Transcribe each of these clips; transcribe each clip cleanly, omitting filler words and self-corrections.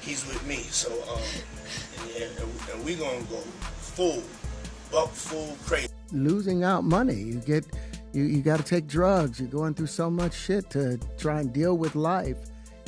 he's with me. So and we gonna go full crazy. Losing out money, you got to take drugs. You're going through so much shit to try and deal with life.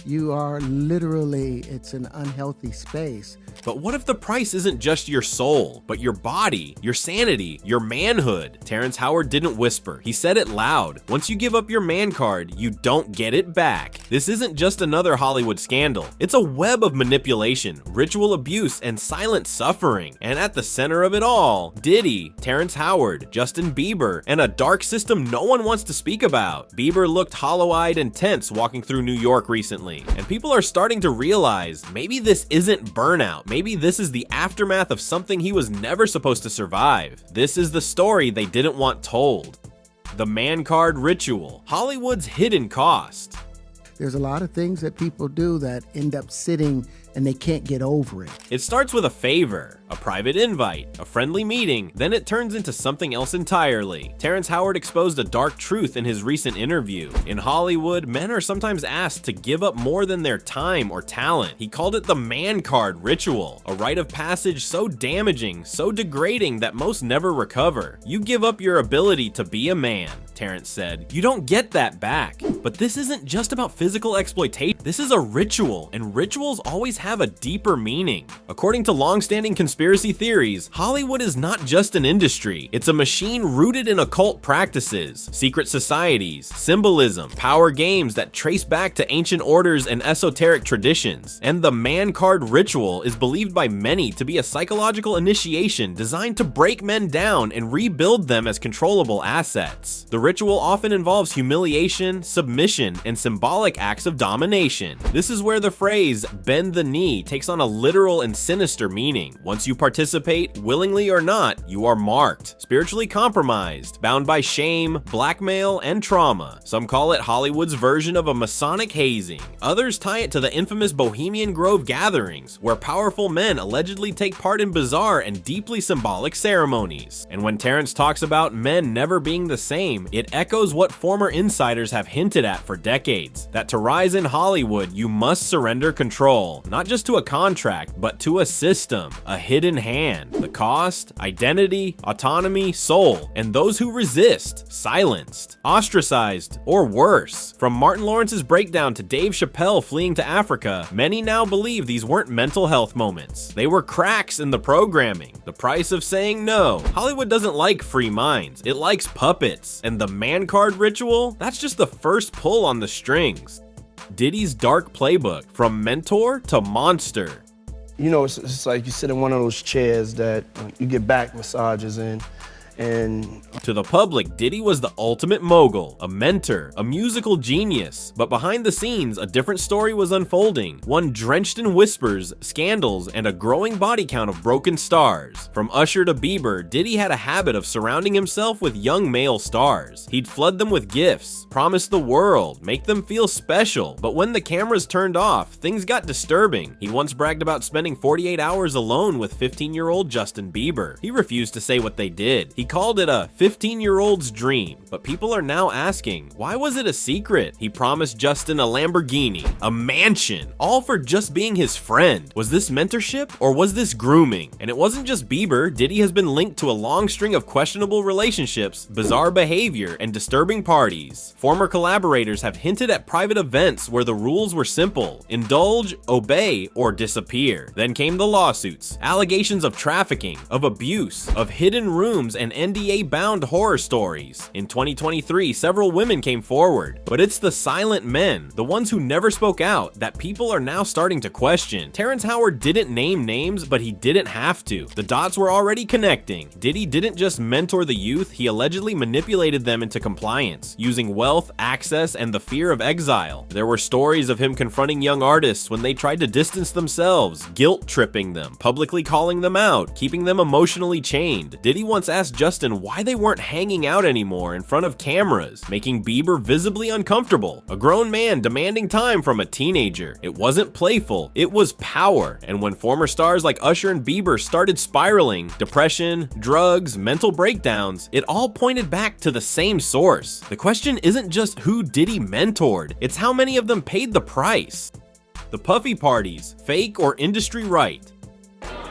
You are literally, it's an unhealthy space. But what if the price isn't just your soul, but your body, your sanity, your manhood? Terrence Howard didn't whisper, he said it loud. Once you give up your man card, you don't get it back. This isn't just another Hollywood scandal. It's a web of manipulation, ritual abuse, and silent suffering. And at the center of it all, Diddy, Terrence Howard, Justin Bieber, and a dark system no one wants to speak about. Bieber looked hollow-eyed and tense walking through New York recently. And people are starting to realize maybe this isn't burnout. Maybe this is the aftermath of something he was never supposed to survive. This is the story they didn't want told. The man card ritual, Hollywood's hidden cost. There's a lot of things that people do that end up sitting and they can't get over it. It starts with a favor, a private invite, a friendly meeting, then it turns into something else entirely. Terrence Howard exposed a dark truth in his recent interview. In Hollywood, men are sometimes asked to give up more than their time or talent. He called it the man card ritual, a rite of passage so damaging, so degrading that most never recover. You give up your ability to be a man, Terrence said. You don't get that back. But this isn't just about physical exploitation. This is a ritual, and rituals always have a deeper meaning. According to long-standing conspiracy theories, Hollywood is not just an industry. It's a machine rooted in occult practices, secret societies, symbolism, power games that trace back to ancient orders and esoteric traditions. And the man card ritual is believed by many to be a psychological initiation designed to break men down and rebuild them as controllable assets. The ritual often involves humiliation, submission, and symbolic acts of domination. This is where the phrase "bend the knee" takes on a literal and sinister meaning. Once you participate, willingly or not, you are marked, spiritually compromised, bound by shame, blackmail, and trauma. Some call it Hollywood's version of a Masonic hazing. Others tie it to the infamous Bohemian Grove gatherings, where powerful men allegedly take part in bizarre and deeply symbolic ceremonies. And when Terrence talks about men never being the same, it echoes what former insiders have hinted at for decades, that to rise in Hollywood, you must surrender control, not just to a contract, but to a system, a hidden hand. The cost, identity, autonomy, soul, and those who resist, silenced, ostracized, or worse. From Martin Lawrence's breakdown to Dave Chappelle fleeing to Africa, many now believe these weren't mental health moments. They were cracks in the programming, the price of saying no. Hollywood doesn't like free minds, it likes puppets. And the man card ritual? That's just the first pull on the strings. Diddy's dark playbook, from mentor to monster. You know, it's like you sit in one of those chairs that you get back massages in, and to the public, Diddy was the ultimate mogul, a mentor, a musical genius. But behind the scenes, a different story was unfolding, one drenched in whispers, scandals, and a growing body count of broken stars. From Usher to Bieber, Diddy had a habit of surrounding himself with young male stars. He'd flood them with gifts, promise the world, make them feel special. But when the cameras turned off, things got disturbing. He once bragged about spending 48 hours alone with 15-year-old Justin Bieber. He refused to say what they did. He called it a 15-year-old's dream, but people are now asking, why was it a secret? He promised Justin a Lamborghini, a mansion, all for just being his friend. Was this mentorship or was this grooming? And it wasn't just Bieber. Diddy has been linked to a long string of questionable relationships, bizarre behavior, and disturbing parties. Former collaborators have hinted at private events where the rules were simple: indulge, obey, or disappear. Then came the lawsuits, allegations of trafficking, of abuse, of hidden rooms, and NDA-bound horror stories. In 2023, several women came forward, but it's the silent men, the ones who never spoke out, that people are now starting to question. Terrence Howard didn't name names, but he didn't have to. The dots were already connecting. Diddy didn't just mentor the youth, he allegedly manipulated them into compliance, using wealth, access, and the fear of exile. There were stories of him confronting young artists when they tried to distance themselves, guilt-tripping them, publicly calling them out, keeping them emotionally chained. Diddy once asked Justin why they weren't hanging out anymore in front of cameras, making Bieber visibly uncomfortable. A grown man demanding time from a teenager. It wasn't playful, it was power. And when former stars like Usher and Bieber started spiraling, depression, drugs, mental breakdowns, it all pointed back to the same source. The question isn't just who Diddy mentored, it's how many of them paid the price. The puffy parties, fake or industry right?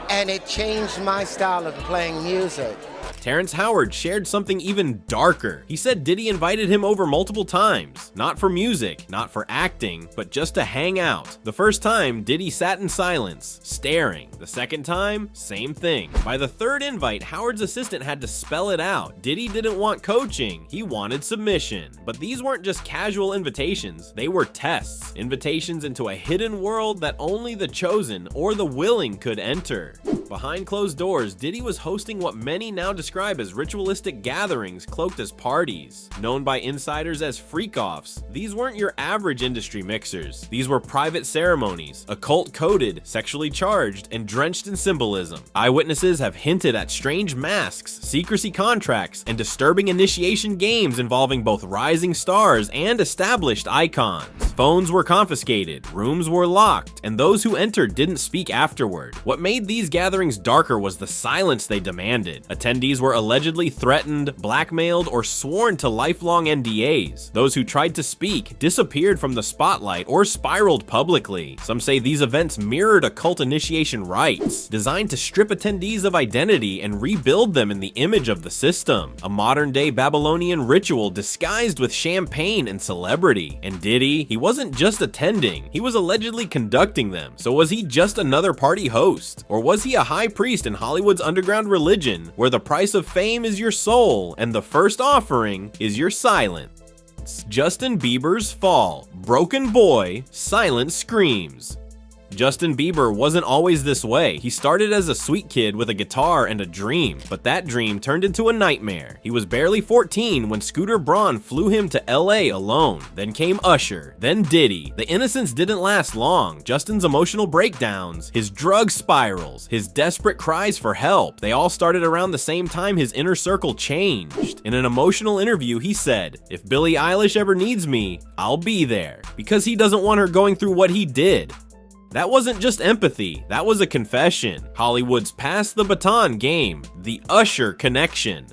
And it changed my style of playing music. Terrence Howard shared something even darker. He said Diddy invited him over multiple times, not for music, not for acting, but just to hang out. The first time, Diddy sat in silence, staring. The second time, same thing. By the third invite, Howard's assistant had to spell it out. Diddy didn't want coaching, he wanted submission. But these weren't just casual invitations, they were tests. Invitations into a hidden world that only the chosen or the willing could enter. Behind closed doors, Diddy was hosting what many now describe as ritualistic gatherings cloaked as parties. Known by insiders as freak-offs, these weren't your average industry mixers. These were private ceremonies, occult-coded, sexually charged, and drenched in symbolism. Eyewitnesses have hinted at strange masks, secrecy contracts, and disturbing initiation games involving both rising stars and established icons. Phones were confiscated, rooms were locked, and those who entered didn't speak afterward. What made these gatherings darker was the silence they demanded. Attendees were allegedly threatened, blackmailed, or sworn to lifelong NDAs. Those who tried to speak disappeared from the spotlight or spiraled publicly. Some say these events mirrored occult initiation rites, designed to strip attendees of identity and rebuild them in the image of the system. A modern-day Babylonian ritual disguised with champagne and celebrity. And Diddy, he wasn't just attending, he was allegedly conducting them. So was he just another party host? Or was he a high priest in Hollywood's underground religion, where the price of fame is your soul and the first offering is your silence? Justin Bieber's fall. Broken boy, silent screams. Justin Bieber wasn't always this way. He started as a sweet kid with a guitar and a dream, but that dream turned into a nightmare. He was barely 14 when Scooter Braun flew him to LA alone. Then came Usher, then Diddy. The innocence didn't last long. Justin's emotional breakdowns, his drug spirals, his desperate cries for help, they all started around the same time his inner circle changed. In an emotional interview, he said, "If Billie Eilish ever needs me, I'll be there," because he doesn't want her going through what he did. That wasn't just empathy, that was a confession. Hollywood's pass the baton game, the Usher connection.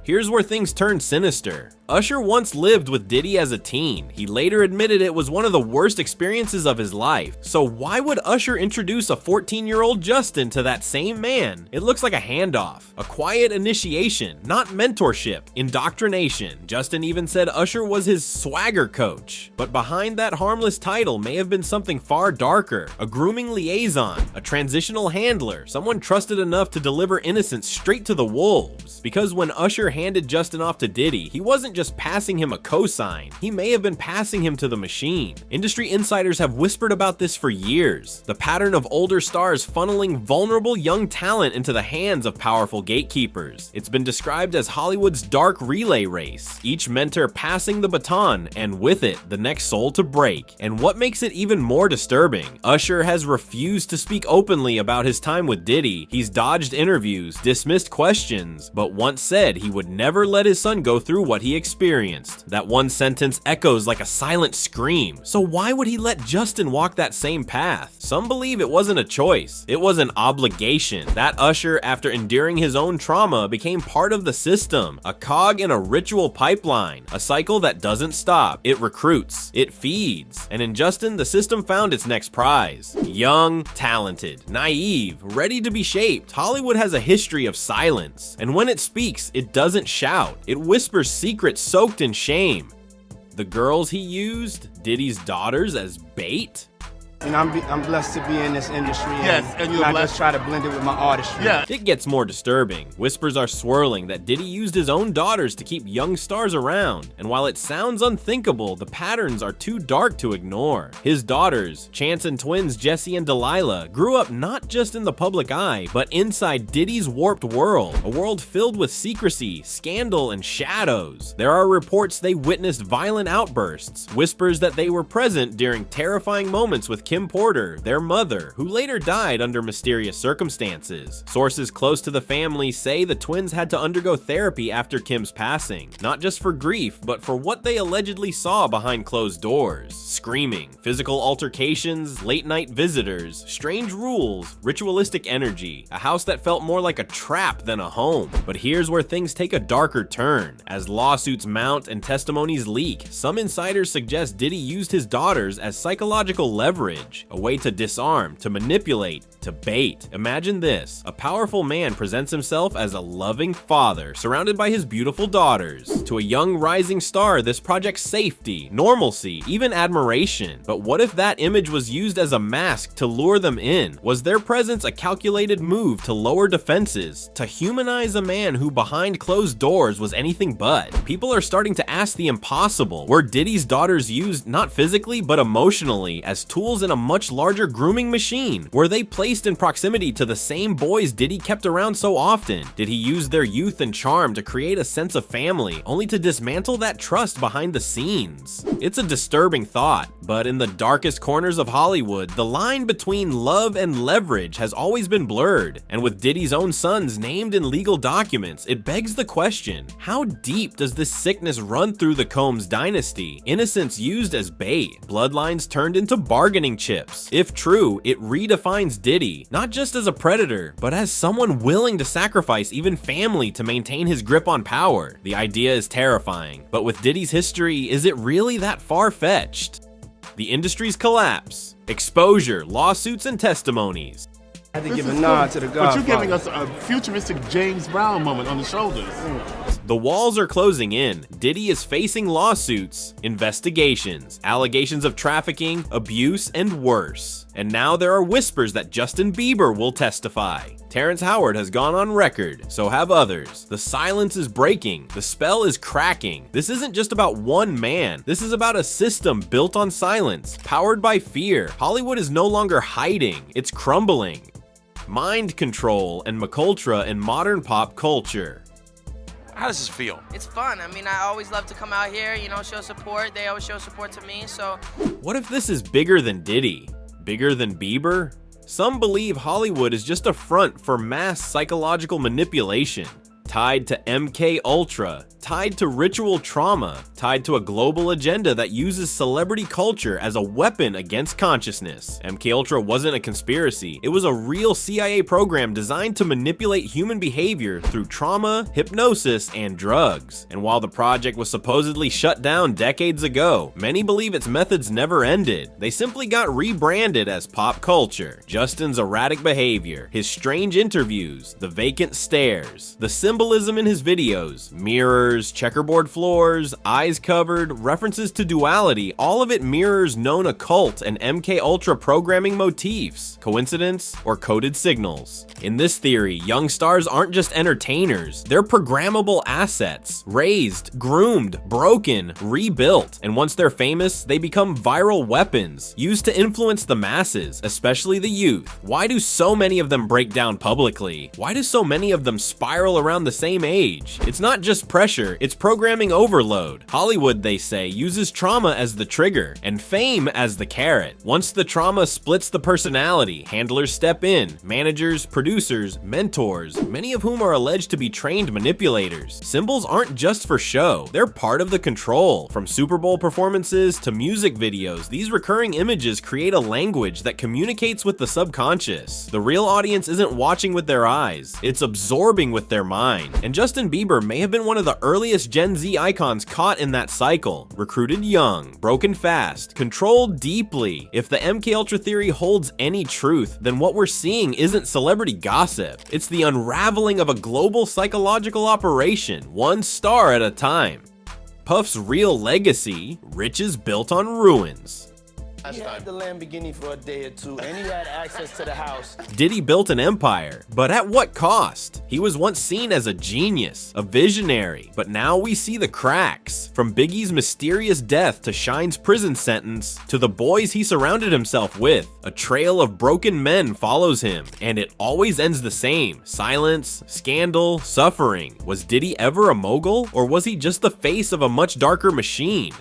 Here's where things turn sinister. Usher once lived with Diddy as a teen. He later admitted it was one of the worst experiences of his life. So why would Usher introduce a 14-year-old Justin to that same man? It looks like a handoff, a quiet initiation, not mentorship, indoctrination. Justin even said Usher was his swagger coach. But behind that harmless title may have been something far darker, a grooming liaison, a transitional handler, someone trusted enough to deliver innocence straight to the wolves. Because when Usher handed Justin off to Diddy, he wasn't just passing him a cosign, he may have been passing him to the machine. Industry insiders have whispered about this for years. The pattern of older stars funneling vulnerable young talent into the hands of powerful gatekeepers. It's been described as Hollywood's dark relay race, each mentor passing the baton, and with it, the next soul to break. And what makes it even more disturbing, Usher has refused to speak openly about his time with Diddy. He's dodged interviews, dismissed questions, but once said he would never let his son go through what he experienced. That one sentence echoes like a silent scream. So why would he let Justin walk that same path? Some believe it wasn't a choice, it was an obligation. That Usher, after enduring his own trauma, became part of the system, a cog in a ritual pipeline, a cycle that doesn't stop. It recruits, it feeds, and in Justin, the system found its next prize. Young, talented, naive, ready to be shaped, Hollywood has a history of silence, and when it speaks, it doesn't shout, it whispers secrets soaked in shame. The girls he used, Diddy's daughters, as bait? You know, I'm blessed to be in this industry. Yes, and you're I blessed. just try to blend it with my artistry. Yeah. It gets more disturbing. Whispers are swirling that Diddy used his own daughters to keep young stars around. And while it sounds unthinkable, the patterns are too dark to ignore. His daughters, Chance and twins Jesse and Delilah, grew up not just in the public eye, but inside Diddy's warped world. A world filled with secrecy, scandal, and shadows. There are reports they witnessed violent outbursts, whispers that they were present during terrifying moments with Kim Porter, their mother, who later died under mysterious circumstances. Sources close to the family say the twins had to undergo therapy after Kim's passing, not just for grief, but for what they allegedly saw behind closed doors. Screaming, physical altercations, late-night visitors, strange rules, ritualistic energy, a house that felt more like a trap than a home. But here's where things take a darker turn. As lawsuits mount and testimonies leak, some insiders suggest Diddy used his daughters as psychological leverage, a way to disarm, to manipulate, to bait. Imagine this: a powerful man presents himself as a loving father, surrounded by his beautiful daughters. To a young rising star, this projects safety, normalcy, even admiration. But what if that image was used as a mask to lure them in? Was their presence a calculated move to lower defenses, to humanize a man who behind closed doors was anything but? People are starting to ask the impossible. Were Diddy's daughters used not physically but emotionally as tools in a much larger grooming machine? Were they placed in proximity to the same boys Diddy kept around so often? Did he use their youth and charm to create a sense of family, only to dismantle that trust behind the scenes? It's a disturbing thought, but in the darkest corners of Hollywood, the line between love and leverage has always been blurred. And with Diddy's own sons named in legal documents, it begs the question: how deep does this sickness run through the Combs dynasty? Innocence used as bait, bloodlines turned into bargaining chips. If true, it redefines Diddy, not just as a predator, but as someone willing to sacrifice even family to maintain his grip on power. The idea is terrifying, but with Diddy's history, is it really that far-fetched? The industry's collapse, exposure, lawsuits, and testimonies. I had to This give a is nod cool. to the But Godfather. you're giving us a futuristic James Brown moment on the shoulders. The walls are closing in. Diddy is facing lawsuits, investigations, allegations of trafficking, abuse, and worse. And now there are whispers that Justin Bieber will testify. Terrence Howard has gone on record, so have others. The silence is breaking, the spell is cracking. This isn't just about one man, this is about a system built on silence, powered by fear. Hollywood is no longer hiding, it's crumbling. Mind control and McUltra in modern pop culture. How does this feel? It's fun. I mean, I always love to come out here, you know, show support. They always show support to me, so. What if this is bigger than Diddy? Bigger than Bieber? Some believe Hollywood is just a front for mass psychological manipulation, tied to MK Ultra, tied to ritual trauma, tied to a global agenda that uses celebrity culture as a weapon against consciousness. MK Ultra wasn't a conspiracy, it was a real CIA program designed to manipulate human behavior through trauma, hypnosis, and drugs. And while the project was supposedly shut down decades ago, many believe its methods never ended. They simply got rebranded as pop culture. Justin's erratic behavior, his strange interviews, the vacant stares, the symbolism in his videos, mirrors, checkerboard floors, eyes covered, references to duality, all of it mirrors known occult and MK Ultra programming motifs. Coincidence or coded signals? In this theory, young stars aren't just entertainers, they're programmable assets, raised, groomed, broken, rebuilt, and once they're famous, they become viral weapons, used to influence the masses, especially the youth. Why do so many of them break down publicly? Why do so many of them spiral around the same age? It's not just pressure, it's programming overload. Hollywood, they say, uses trauma as the trigger and fame as the carrot. Once the trauma splits the personality, handlers step in, managers, producers, mentors, many of whom are alleged to be trained manipulators. Symbols aren't just for show, they're part of the control. From Super Bowl performances to music videos, these recurring images create a language that communicates with the subconscious. The real audience isn't watching with their eyes, it's absorbing with their mind. And Justin Bieber may have been one of the earliest Gen Z icons caught in that cycle. Recruited young, broken fast, controlled deeply. If the MK Ultra theory holds any truth, then what we're seeing isn't celebrity gossip. It's the unraveling of a global psychological operation, one star at a time. Puff's real legacy, riches built on ruins. He had the Lamborghini for a day or two, and he had access to the house. Diddy built an empire, but at what cost? He was once seen as a genius, a visionary, but now we see the cracks. From Biggie's mysterious death to Shine's prison sentence, to the boys he surrounded himself with, a trail of broken men follows him, and it always ends the same: silence, scandal, suffering. Was Diddy ever a mogul, or was he just the face of a much darker machine?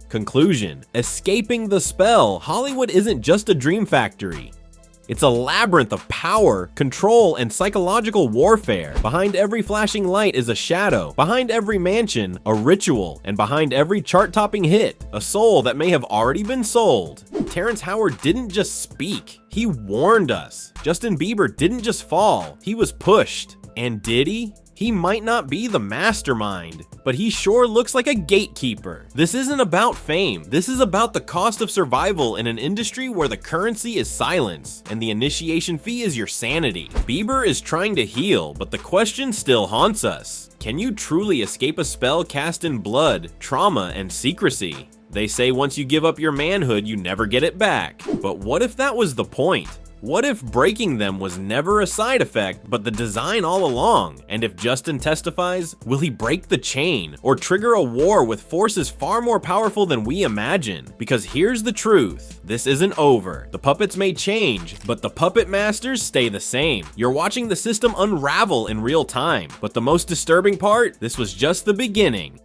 Conclusion: escaping the spell, Hollywood isn't just a dream factory. It's a labyrinth of power, control, and psychological warfare. Behind every flashing light is a shadow. Behind every mansion, a ritual. And behind every chart-topping hit, a soul that may have already been sold. Terrence Howard didn't just speak, he warned us. Justin Bieber didn't just fall, he was pushed. And Diddy? He might not be the mastermind, but he sure looks like a gatekeeper. This isn't about fame. This is about the cost of survival in an industry where the currency is silence, and the initiation fee is your sanity. Bieber is trying to heal, but the question still haunts us. Can you truly escape a spell cast in blood, trauma, and secrecy? They say once you give up your manhood, you never get it back. But what if that was the point? What if breaking them was never a side effect, but the design all along? And if Justin testifies, will he break the chain or trigger a war with forces far more powerful than we imagine? Because here's the truth, this isn't over. The puppets may change, but the puppet masters stay the same. You're watching the system unravel in real time. But the most disturbing part, this was just the beginning.